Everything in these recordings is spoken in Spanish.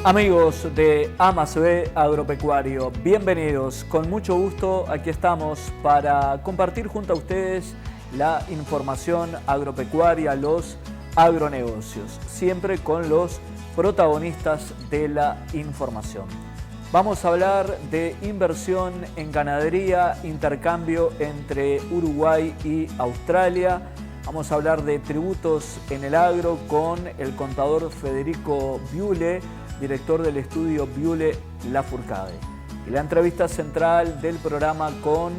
Amigos de A+B Agropecuario, bienvenidos. Con mucho gusto aquí estamos para compartir junto a ustedes la información agropecuaria, los agronegocios, siempre con los protagonistas de la información. Vamos a hablar de inversión en ganadería, intercambio entre Uruguay y Australia. Vamos a hablar de tributos en el agro con el contador Federico Biule, director del estudio Biule Lafourcade. Y la entrevista central del programa con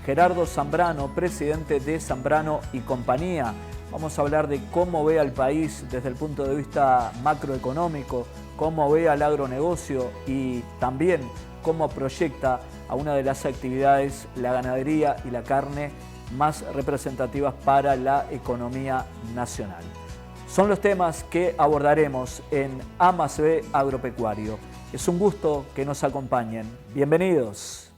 Gerardo Zambrano, presidente de Zambrano y Compañía. Vamos a hablar de cómo ve al país desde el punto de vista macroeconómico, cómo ve al agronegocio y también cómo proyecta a una de las actividades, la ganadería y la carne, más representativas para la economía nacional. Son los temas que abordaremos en A+B Agropecuario. Es un gusto que nos acompañen. Bienvenidos.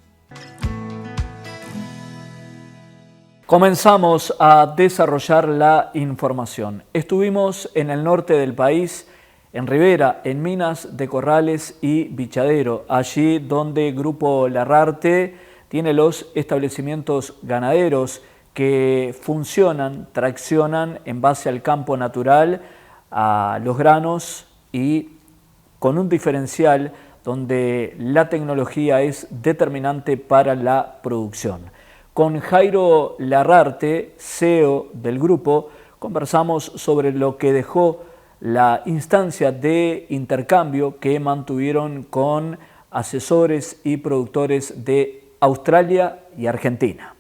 Comenzamos a desarrollar la información. Estuvimos en el norte del país, en Rivera, en Minas de Corrales y Bichadero, allí donde Grupo Larrarte tiene los establecimientos ganaderos que funcionan, traccionan en base al campo natural, a los granos y con un diferencial donde la tecnología es determinante para la producción. Con Jairo Larrarte, CEO del grupo, conversamos sobre lo que dejó la instancia de intercambio que mantuvieron con asesores y productores de Australia y Argentina.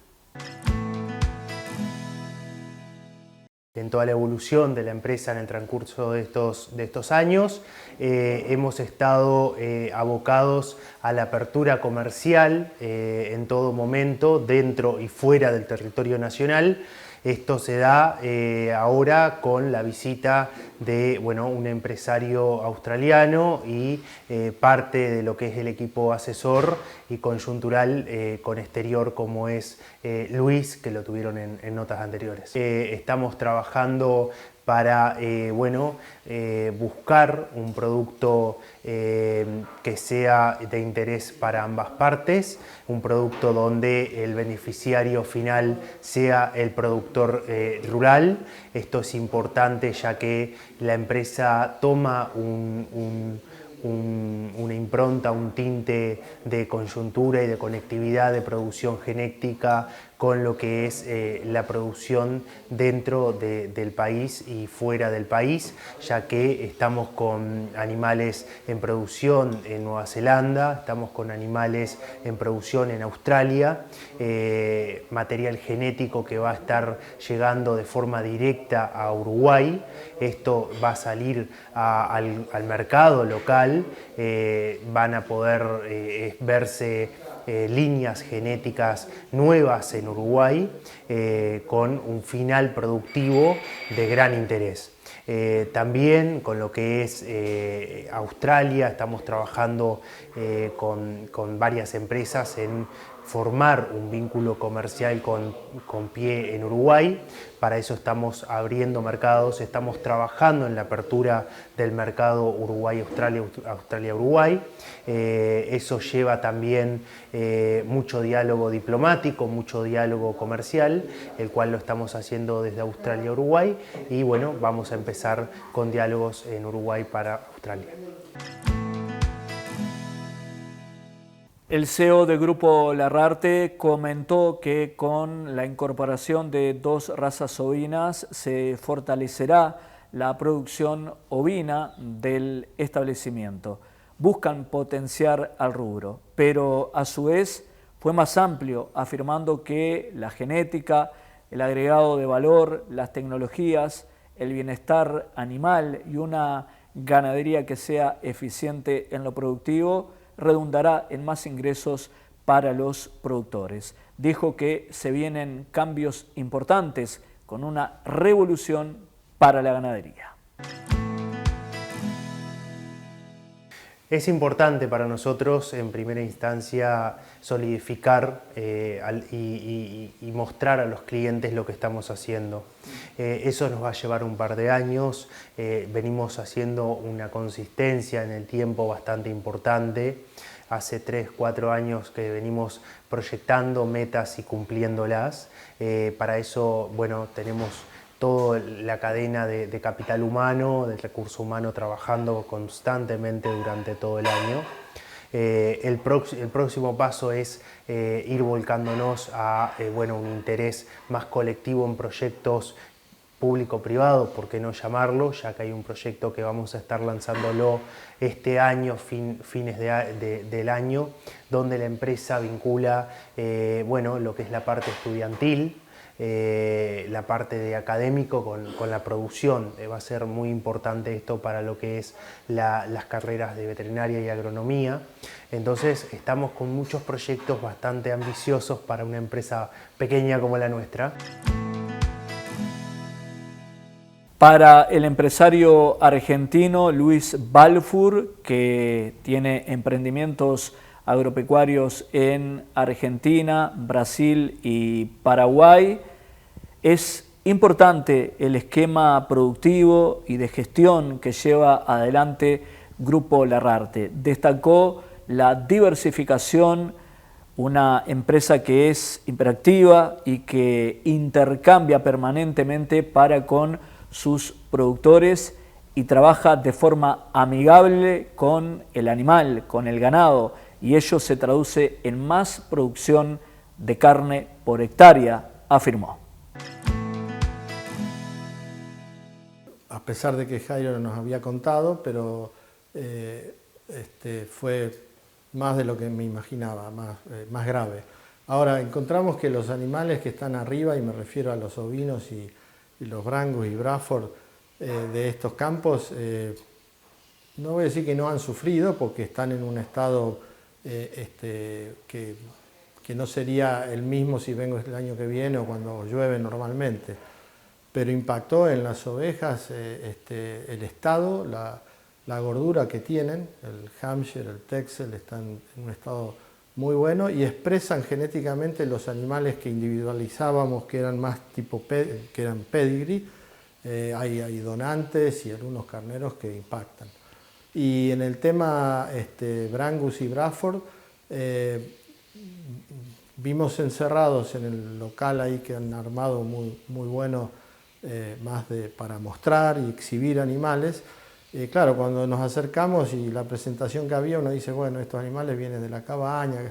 En toda la evolución de la empresa en el transcurso de estos años, hemos estado abocados a la apertura comercial en todo momento, dentro y fuera del territorio nacional. Esto se da ahora con la visita de un empresario australiano y parte de lo que es el equipo asesor y coyuntural con exterior como es Luis, que lo tuvieron en notas anteriores. Estamos trabajando para buscar un producto que sea de interés para ambas partes, un producto donde el beneficiario final sea el productor rural. Esto es importante ya que la empresa toma una impronta, un tinte de coyuntura y de conectividad de producción genética con lo que es la producción dentro del país y fuera del país, ya que estamos con animales en producción en Nueva Zelanda, estamos con animales en producción en Australia, material genético que va a estar llegando de forma directa a Uruguay. Esto va a salir al mercado local, van a poder verse líneas genéticas nuevas en Uruguay con un final productivo de gran interés. También con lo que es Australia estamos trabajando con varias empresas en formar un vínculo comercial con pie en Uruguay. Para eso estamos abriendo mercados, estamos trabajando en la apertura del mercado Uruguay-Australia, Australia-Uruguay. Eso lleva también mucho diálogo diplomático, mucho diálogo comercial, el cual lo estamos haciendo desde Australia a Uruguay y vamos a empezar con diálogos en Uruguay para Australia. El CEO de Grupo Larrarte comentó que con la incorporación de 2 razas ovinas se fortalecerá la producción ovina del establecimiento. Buscan potenciar al rubro, pero a su vez fue más amplio, afirmando que la genética, el agregado de valor, las tecnologías, el bienestar animal y una ganadería que sea eficiente en lo productivo redundará en más ingresos para los productores. Dijo que se vienen cambios importantes con una revolución para la ganadería. Es importante para nosotros, en primera instancia, solidificar y mostrar a los clientes lo que estamos haciendo. Eso nos va a llevar un par de años. Venimos haciendo una consistencia en el tiempo bastante importante. Hace 3, 4 años que venimos proyectando metas y cumpliéndolas. Para eso, bueno, tenemos toda la cadena de capital humano, del recurso humano trabajando constantemente durante todo el año. El próximo paso es ir volcándonos a un interés más colectivo en proyectos público-privado, por qué no llamarlo, ya que hay un proyecto que vamos a estar lanzándolo este año, fines del año, donde la empresa vincula lo que es la parte estudiantil, la parte de académico con la producción. Va a ser muy importante esto para lo que es las carreras de veterinaria y agronomía. Entonces estamos con muchos proyectos bastante ambiciosos para una empresa pequeña como la nuestra. Para el empresario argentino Luis Balfour, que tiene emprendimientos agropecuarios en Argentina, Brasil y Paraguay, es importante el esquema productivo y de gestión que lleva adelante Grupo Larrarte. Destacó la diversificación, una empresa que es hiperactiva y que intercambia permanentemente para con sus productores y trabaja de forma amigable con el animal, con el ganado, y ello se traduce en más producción de carne por hectárea, afirmó. A pesar de que Jairo nos había contado, pero fue más de lo que me imaginaba, más grave. Ahora, encontramos que los animales que están arriba, y me refiero a los ovinos y los Brangus y Braford de estos campos, no voy a decir que no han sufrido, porque están en un estado que no sería el mismo si vengo el año que viene o cuando llueve normalmente, pero impactó en las ovejas el estado, la gordura que tienen. El Hampshire, el Texel están en un estado muy bueno y expresan genéticamente los animales que individualizábamos, que eran más tipo que eran pedigree. Hay donantes y algunos carneros que impactan. Y en el tema Brangus y Braford, vimos encerrados en el local ahí que han armado muy bueno, para mostrar y exhibir animales. Claro, cuando nos acercamos y la presentación que había, uno dice, bueno, estos animales vienen de la cabaña,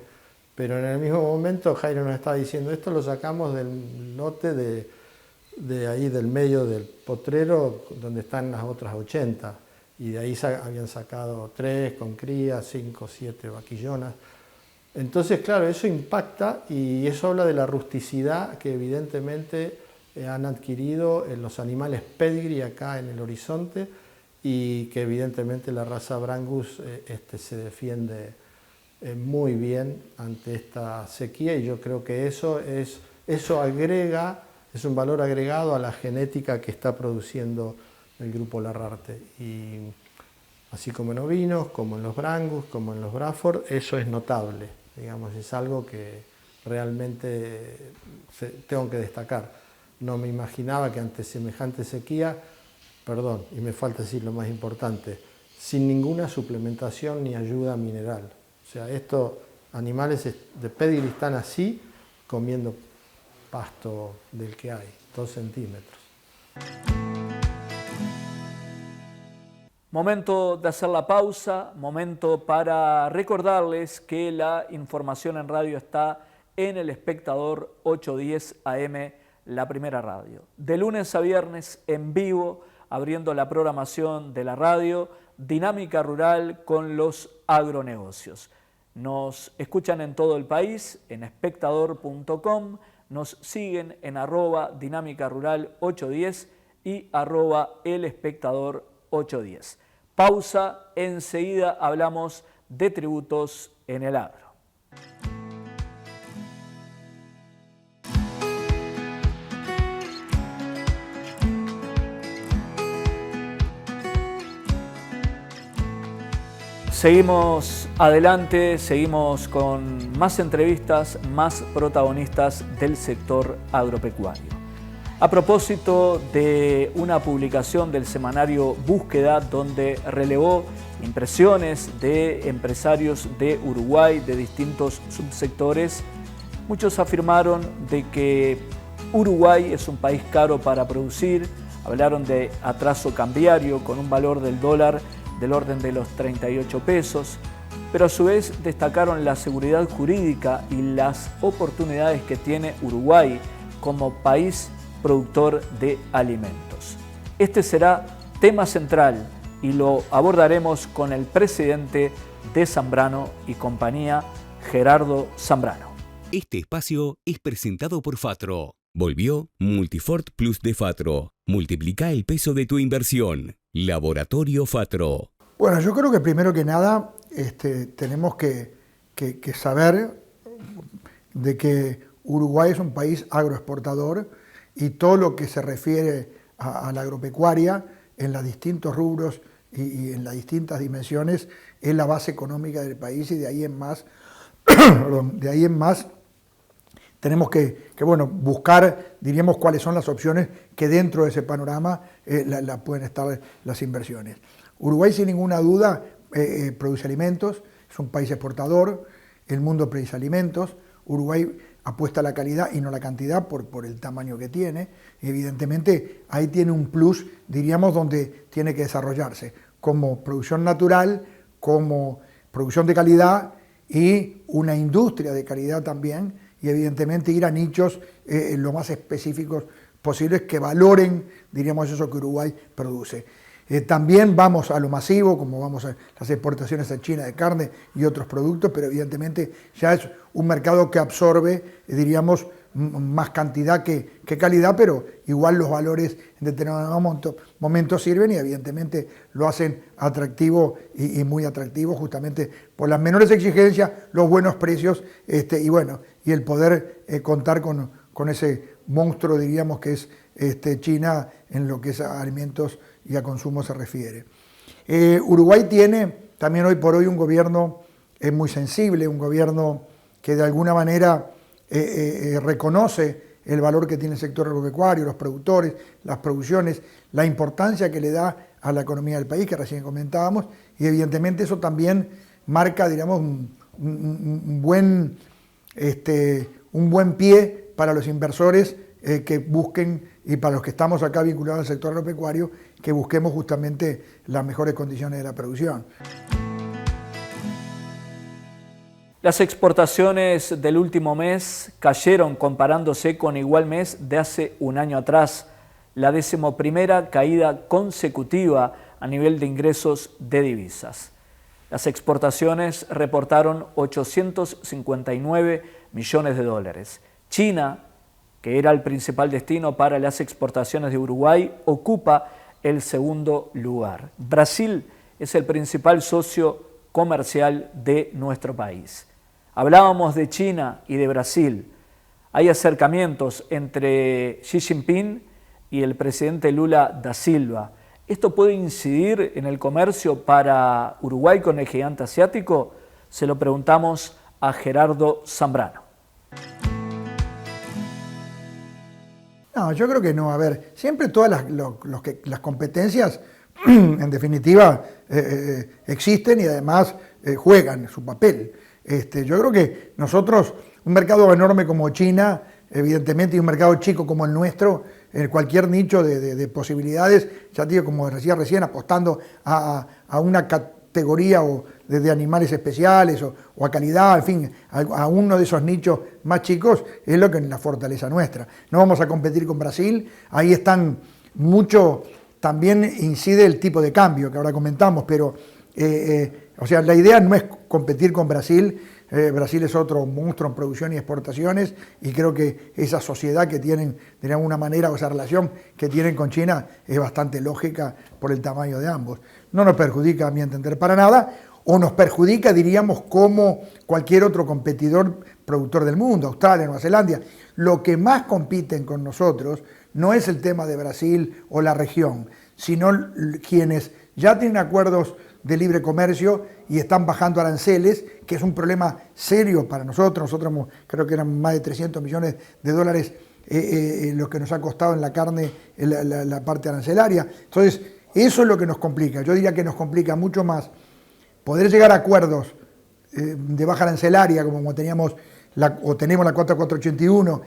pero en el mismo momento Jairo nos estaba diciendo, esto lo sacamos del lote de ahí del medio del potrero donde están las otras 80, y de ahí habían sacado 3 con crías, 5, 7 vaquillonas. Entonces, claro, eso impacta y eso habla de la rusticidad que evidentemente han adquirido los animales pedigree acá en el horizonte, y que evidentemente la raza Brangus se defiende muy bien ante esta sequía, y yo creo que eso es un valor agregado a la genética que está produciendo el Grupo Larrarte. Y así como en ovinos, como en los Brangus, como en los Braford, eso es notable, digamos, es algo que realmente tengo que destacar. No me imaginaba que ante semejante sequía, y me falta decir lo más importante, sin ninguna suplementación ni ayuda mineral. O sea, estos animales de pedigree están así, comiendo pasto del que hay, 2 centímetros. Momento de hacer la pausa, momento para recordarles que la información en radio está en El Espectador 810 AM, la primera radio. De lunes a viernes en vivo, abriendo la programación de la radio, Dinámica Rural con los agronegocios. Nos escuchan en todo el país, en espectador.com, nos siguen en @Dinámica Rural 810 y @elespectador 810. Pausa, enseguida hablamos de tributos en el agro. Seguimos adelante, seguimos con más entrevistas, más protagonistas del sector agropecuario. A propósito de una publicación del semanario Búsqueda, donde relevó impresiones de empresarios de Uruguay, de distintos subsectores, muchos afirmaron de que Uruguay es un país caro para producir, hablaron de atraso cambiario con un valor del dólar del orden de los 38 pesos, pero a su vez destacaron la seguridad jurídica y las oportunidades que tiene Uruguay como país productor de alimentos. Este será tema central y lo abordaremos con el presidente de Zambrano y compañía, Gerardo Zambrano. Este espacio es presentado por Fatro. Volvió Multifort Plus de Fatro. Multiplica el peso de tu inversión. Laboratorio Fatro. Bueno, yo creo que primero que nada tenemos que saber de que Uruguay es un país agroexportador y todo lo que se refiere a la agropecuaria en los distintos rubros y en las distintas dimensiones es la base económica del país, y de ahí en más, tenemos que buscar, diríamos, cuáles son las opciones que dentro de ese panorama pueden estar las inversiones. Uruguay, sin ninguna duda, produce alimentos, es un país exportador, el mundo produce alimentos. Uruguay apuesta a la calidad y no la cantidad por el tamaño que tiene. Evidentemente, ahí tiene un plus, diríamos, donde tiene que desarrollarse como producción natural, como producción de calidad y una industria de calidad también, y evidentemente ir a nichos lo más específicos posibles que valoren, diríamos, eso que Uruguay produce. También vamos a lo masivo, como vamos a las exportaciones a China de carne y otros productos, pero evidentemente ya es un mercado que absorbe, diríamos, más cantidad que calidad, pero igual los valores en determinados momentos sirven y evidentemente lo hacen atractivo y muy atractivo justamente por las menores exigencias, los buenos precios y el poder contar con ese monstruo, diríamos, que es China en lo que es a alimentos y a consumo se refiere. Uruguay tiene también hoy por hoy un gobierno muy sensible, un gobierno que de alguna manera reconoce el valor que tiene el sector agropecuario, los productores, las producciones, la importancia que le da a la economía del país, que recién comentábamos, y evidentemente eso también marca, digamos, un buen pie para los inversores que busquen, y para los que estamos acá vinculados al sector agropecuario, que busquemos justamente las mejores condiciones de la producción. Las exportaciones del último mes cayeron comparándose con igual mes de hace un año atrás, la 11ª caída consecutiva a nivel de ingresos de divisas. Las exportaciones reportaron 859 millones de dólares. China, que era el principal destino para las exportaciones de Uruguay, ocupa el segundo lugar. Brasil es el principal socio comercial de nuestro país. Hablábamos de China y de Brasil. Hay acercamientos entre Xi Jinping y el presidente Lula da Silva. ¿Esto puede incidir en el comercio para Uruguay con el gigante asiático? Se lo preguntamos a Gerardo Zambrano. No, yo creo que no. A ver, siempre todas las competencias, en definitiva, existen y además juegan su papel. Yo creo que nosotros, un mercado enorme como China, evidentemente, y un mercado chico como el nuestro, en cualquier nicho de posibilidades, ya digo, como decía recién, apostando a una categoría de animales especiales o a calidad, en fin, a uno de esos nichos más chicos, es lo que es la fortaleza nuestra. No vamos a competir con Brasil, ahí están mucho, también incide el tipo de cambio que ahora comentamos, pero la idea no es competir con Brasil. Brasil es otro monstruo en producción y exportaciones, y creo que esa sociedad que tienen de alguna manera, o esa relación que tienen con China, es bastante lógica por el tamaño de ambos. No nos perjudica, a mi entender, para nada, o nos perjudica, diríamos, como cualquier otro competidor productor del mundo, Australia, Nueva Zelanda. Lo que más compiten con nosotros no es el tema de Brasil o la región, sino quienes ya tienen acuerdos de libre comercio y están bajando aranceles, que es un problema serio para nosotros. Nosotros creo que eran más de 300 millones de dólares lo que nos ha costado en la carne la parte arancelaria. Entonces, eso es lo que nos complica. Yo diría que nos complica mucho más poder llegar a acuerdos de baja arancelaria, como tenemos tenemos la 4481,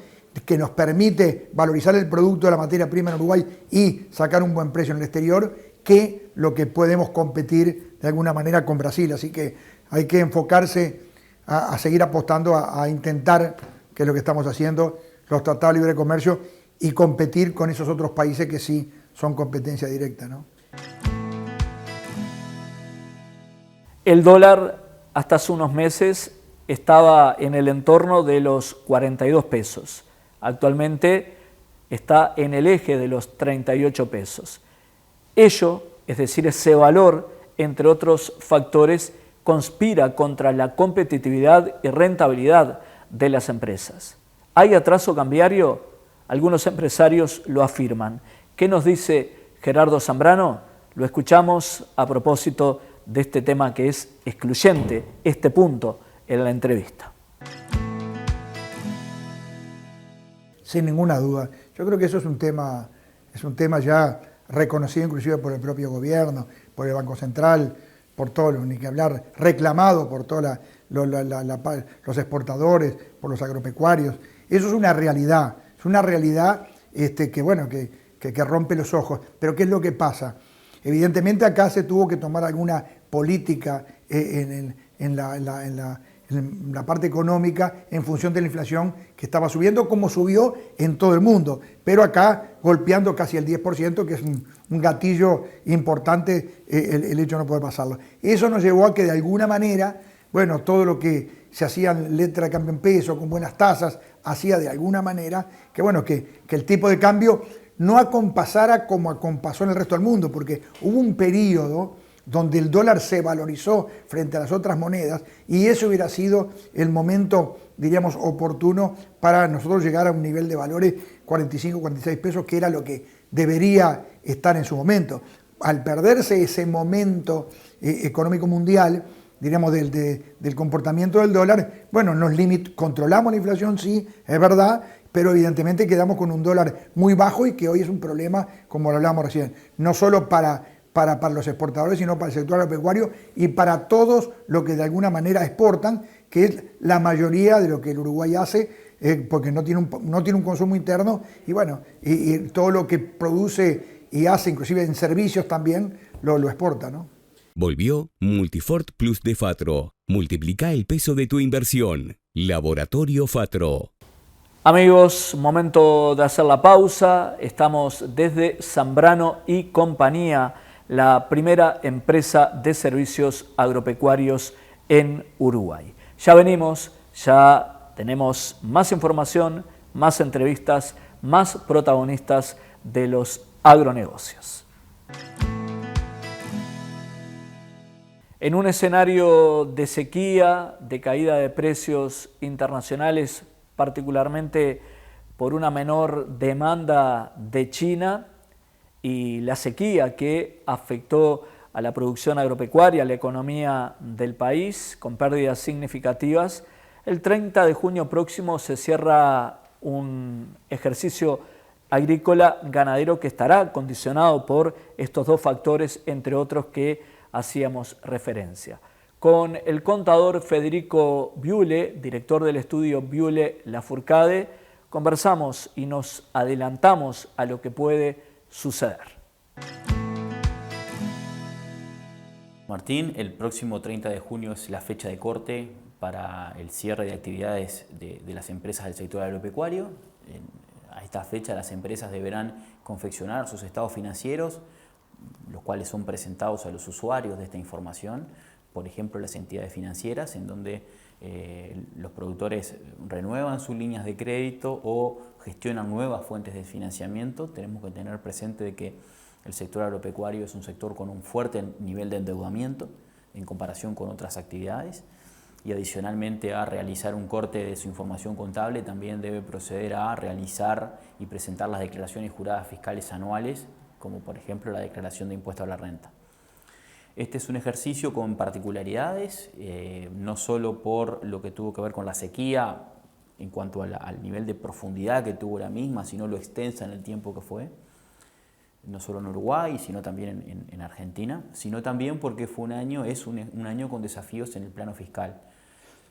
que nos permite valorizar el producto de la materia prima en Uruguay y sacar un buen precio en el exterior, que lo que podemos competir de alguna manera con Brasil. Así que hay que enfocarse a seguir apostando a intentar, que es lo que estamos haciendo, los tratados de libre comercio y competir con esos otros países que sí son competencia directa, ¿no? El dólar hasta hace unos meses estaba en el entorno de los 42 pesos. Actualmente está en el eje de los 38 pesos. Ello, es decir, ese valor, entre otros factores, conspira contra la competitividad y rentabilidad de las empresas. ¿Hay atraso cambiario? Algunos empresarios lo afirman. ¿Qué nos dice Gerardo Zambrano? Lo escuchamos a propósito de este tema que es excluyente, este punto en la entrevista. Sin ninguna duda. Yo creo que eso es un tema ya reconocido inclusive por el propio gobierno, por el Banco Central, por todo, ni que hablar, reclamado por todos los exportadores, por los agropecuarios. Eso es una realidad que rompe los ojos. Pero ¿qué es lo que pasa? Evidentemente acá se tuvo que tomar alguna política en la parte económica en función de la inflación que estaba subiendo, como subió en todo el mundo, pero acá golpeando casi el 10%, que es un gatillo importante el hecho de no poder pasarlo. Eso nos llevó a que de alguna manera, bueno, todo lo que se hacía en letra de cambio en peso, con buenas tasas, hacía de alguna manera que el tipo de cambio no acompasara como acompasó en el resto del mundo, porque hubo un periodo donde el dólar se valorizó frente a las otras monedas y eso hubiera sido el momento, diríamos, oportuno para nosotros llegar a un nivel de valores 45, 46 pesos, que era lo que debería estar en su momento. Al perderse ese momento económico mundial, diríamos, del comportamiento del dólar, bueno, controlamos la inflación, sí, es verdad, pero evidentemente quedamos con un dólar muy bajo y que hoy es un problema, como lo hablábamos recién, no solo para los exportadores, sino para el sector agropecuario y para todos los que de alguna manera exportan, que es la mayoría de lo que el Uruguay hace, porque no tiene un consumo interno, y bueno, y todo lo que produce y hace, inclusive en servicios también, lo exporta, ¿no? Volvió Multifort Plus de Fatro. Multiplica el peso de tu inversión. Laboratorio Fatro. Amigos, momento de hacer la pausa. Estamos desde Zambrano y Compañía, la primera empresa de servicios agropecuarios en Uruguay. Ya venimos, ya tenemos más información, más entrevistas, más protagonistas de los agronegocios. En un escenario de sequía, de caída de precios internacionales, particularmente por una menor demanda de China y la sequía que afectó a la producción agropecuaria, a la economía del país, con pérdidas significativas, el 30 de junio próximo se cierra un ejercicio agrícola ganadero que estará condicionado por estos dos factores, entre otros que hacíamos referencia. Con el contador Federico Biule, director del estudio Biule Lafourcade, conversamos y nos adelantamos a lo que puede suceder. Martín, el próximo 30 de junio es la fecha de corte para el cierre de actividades de las empresas del sector agropecuario. A esta fecha las empresas deberán confeccionar sus estados financieros, los cuales son presentados a los usuarios de esta información, por ejemplo las entidades financieras, en donde los productores renuevan sus líneas de crédito o gestionan nuevas fuentes de financiamiento. Tenemos que tener presente de que el sector agropecuario es un sector con un fuerte nivel de endeudamiento en comparación con otras actividades, y adicionalmente a realizar un corte de su información contable también debe proceder a realizar y presentar las declaraciones juradas fiscales anuales, como por ejemplo la declaración de impuesto a la renta. Este es un ejercicio con particularidades, no solo por lo que tuvo que ver con la sequía, en cuanto al nivel de profundidad que tuvo la misma, sino lo extensa en el tiempo que fue, no solo en Uruguay, sino también en Argentina, sino también porque fue es un año con desafíos en el plano fiscal.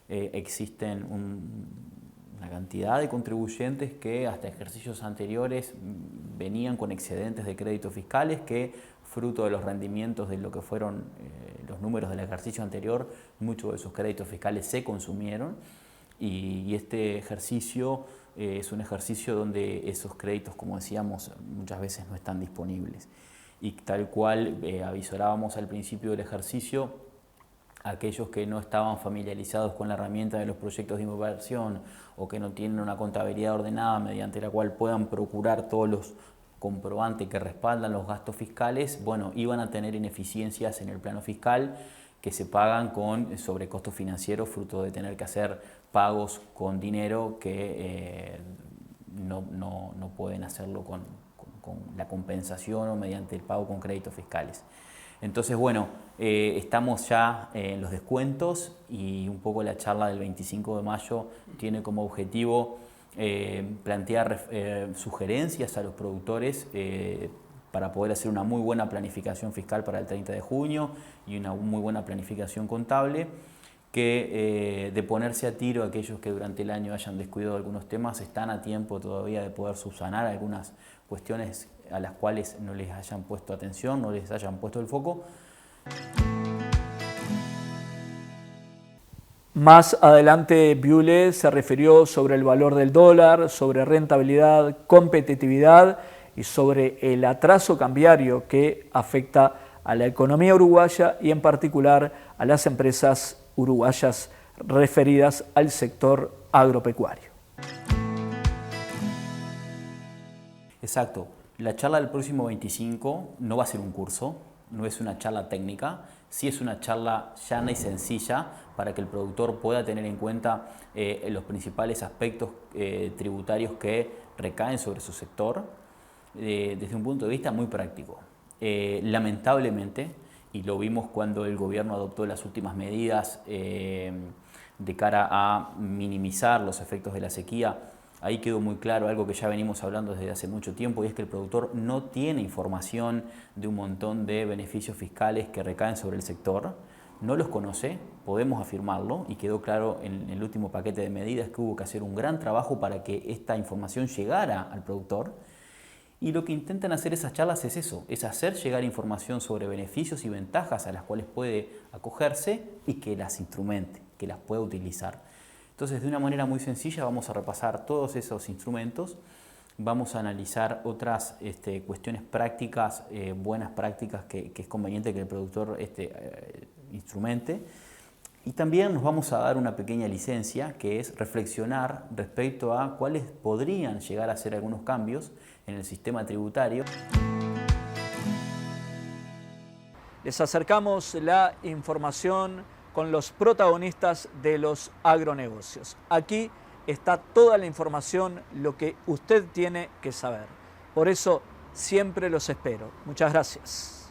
Existen una cantidad de contribuyentes que hasta ejercicios anteriores venían con excedentes de créditos fiscales que, fruto de los rendimientos de lo que fueron los números del ejercicio anterior, muchos de esos créditos fiscales se consumieron, y este ejercicio es un ejercicio donde esos créditos, como decíamos, muchas veces no están disponibles. Y tal cual avisorábamos al principio del ejercicio, aquellos que no estaban familiarizados con la herramienta de los proyectos de inversión o que no tienen una contabilidad ordenada mediante la cual puedan procurar todos los comprobantes que respaldan los gastos fiscales, bueno, iban a tener ineficiencias en el plano fiscal que se pagan con sobrecostos financieros fruto de tener que hacer pagos con dinero que no pueden hacerlo con la compensación o mediante el pago con créditos fiscales. Entonces, bueno, estamos ya en los descuentos y un poco la charla del 25 de mayo tiene como objetivo plantear sugerencias a los productores para poder hacer una muy buena planificación fiscal para el 30 de junio y una muy buena planificación contable, que de ponerse a tiro aquellos que durante el año hayan descuidado algunos temas están a tiempo todavía de poder subsanar algunas cuestiones a las cuales no les hayan puesto atención, no les hayan puesto el foco. Más adelante, Biule se refirió sobre el valor del dólar, sobre rentabilidad, competitividad y sobre el atraso cambiario que afecta a la economía uruguaya y en particular a las empresas uruguayas referidas al sector agropecuario. Exacto. La charla del próximo 25 no va a ser un curso, no es una charla técnica, sí es una charla llana y sencilla para que el productor pueda tener en cuenta los principales aspectos tributarios que recaen sobre su sector desde un punto de vista muy práctico. Lamentablemente, y lo vimos cuando el gobierno adoptó las últimas medidas de cara a minimizar los efectos de la sequía, ahí quedó muy claro algo que ya venimos hablando desde hace mucho tiempo, y es que el productor no tiene información de un montón de beneficios fiscales que recaen sobre el sector, no los conoce, podemos afirmarlo, y quedó claro en el último paquete de medidas que hubo que hacer un gran trabajo para que esta información llegara al productor. Y lo que intentan hacer esas charlas es eso, es hacer llegar información sobre beneficios y ventajas a las cuales puede acogerse y que las instrumente, que las pueda utilizar. Entonces, de una manera muy sencilla vamos a repasar todos esos instrumentos, vamos a analizar otras cuestiones prácticas, buenas prácticas que es conveniente que el productor instrumente, y también nos vamos a dar una pequeña licencia que es reflexionar respecto a cuáles podrían llegar a ser algunos cambios en el sistema tributario. Les acercamos la información con los protagonistas de los agronegocios. Aquí está toda la información, lo que usted tiene que saber. Por eso siempre los espero. Muchas gracias.